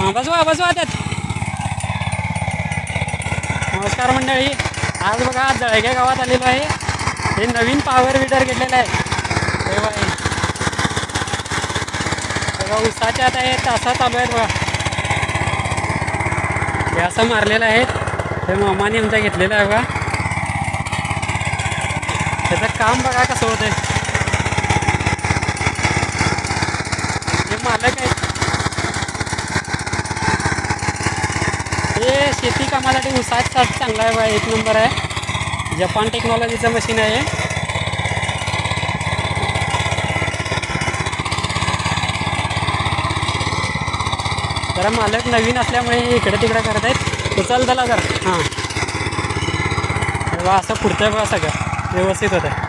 हां बसवा त्यात. नमस्कार मंडळी. आज बघा जळगे गावात आलेलो आहे. हे नवीन पॉवर विडर घेतलेलं आहे. हे बघा बघा उसाच्या आता हे तासा चालू आहेत बघा. हे असं मारलेलं आहे. हे मामाने आमच्या घेतलेलं आहे बघा. त्याचं काम बघा कसं होतंय. हे मालक आहेत. हे शेती कामासाठी उसासाठी चांगला आहे बघा. एक नंबर आहे. जपान टेक्नॉलॉजीचं मशीन आहे. जरा मालक नवीन असल्यामुळे इकडे तिकडे करत आहेत. उचल त्याला जरा. हां बघा असं पुढचं बघा सगळं व्यवस्थित होतं.